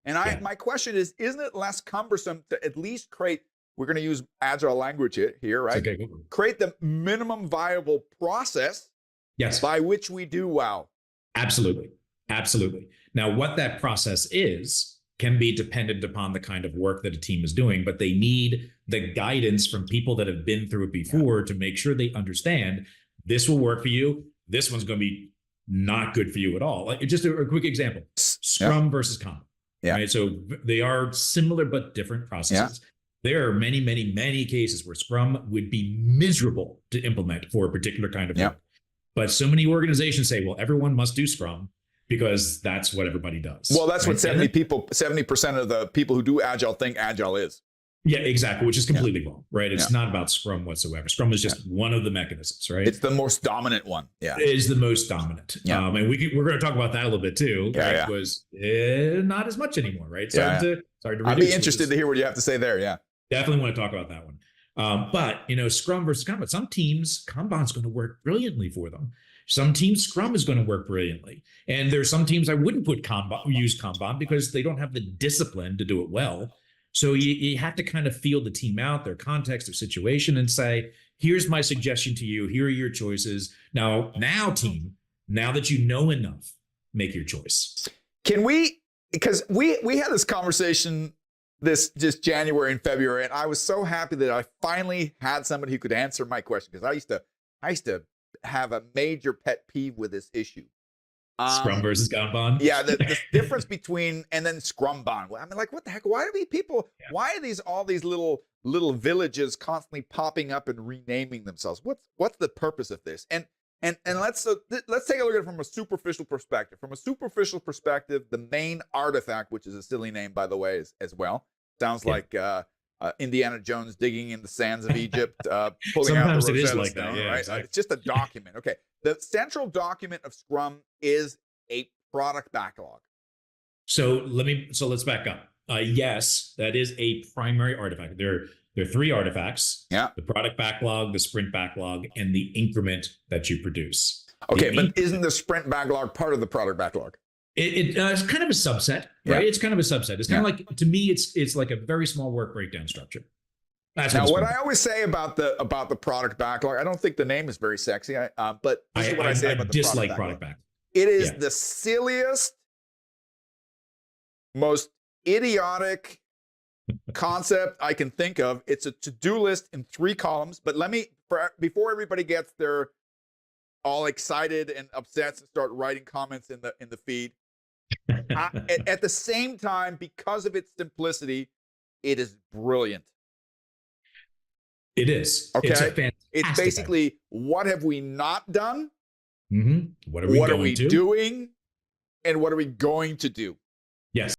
And my question is, isn't it less cumbersome to at least create, we're going to use agile language here, right? Okay. Create the minimum viable process by which we do wow. Absolutely. Now, what that process is can be dependent upon the kind of work that a team is doing, but they need the guidance from people that have been through it before to make sure they understand this will work for you. This one's going to be not good for you at all. Like, just a quick example, Scrum versus Kanban. Right? So they are similar but different processes. There are many, many, many cases where Scrum would be miserable to implement for a particular kind of work. But so many organizations say, well, everyone must do Scrum because that's what everybody does. Well, that's what 70% of the people who do Agile think Agile is. Yeah, exactly, which is completely wrong, right? It's not about Scrum whatsoever. Scrum is just one of the mechanisms, right? It's the most dominant one. It is the most dominant. And we're going to talk about that a little bit too, right? Because not as much anymore, right? Sorry to reduce. I'd be interested to hear what you have to say there, Definitely want to talk about that one. But, Scrum versus Kanban, some teams, Kanban's going to work brilliantly for them. Some teams, Scrum is going to work brilliantly. And there's some teams I wouldn't use Kanban because they don't have the discipline to do it well. So you have to kind of feel the team out, their context, their situation, and say, here's my suggestion to you. Here are your choices. Now team, now that you know enough, make your choice. Can we, because we had this conversation this just January and February, and I was so happy that I finally had somebody who could answer my question, because I used to have a major pet peeve with this issue. Scrum versus Kanban. Yeah, the difference between, and then Scrumban. I mean, like, what the heck? Why are all these little villages constantly popping up and renaming themselves? What's the purpose of this? And let's take a look at it from a superficial perspective. From a superficial perspective, the main artifact, which is a silly name, by the way, as well, sounds like Indiana Jones digging in the sands of Egypt, pulling Sometimes out the it is Rosetta like Stone, that, yeah, right? exactly. It's just a document. Okay, the central document of Scrum is a product backlog. So let's back up. Yes, that is a primary artifact. There are three artifacts: the product backlog, the sprint backlog, and the increment that you produce. Okay, but isn't the sprint backlog part of the product backlog? It's kind of a subset, right? It's kind of a subset. It's kind of like, to me, it's like a very small work breakdown structure. That's now, what I always say about the product backlog, I don't think the name is very sexy, but this is what I say about the product backlog. It is the silliest, most idiotic concept I can think of. It's a to-do list in 3 columns, but before everybody gets their all excited and upset and start writing comments in the feed, at the same time, because of its simplicity, it is brilliant. It is. Okay. It's basically, what have we not done? Mm-hmm. What are we doing? And what are we going to do?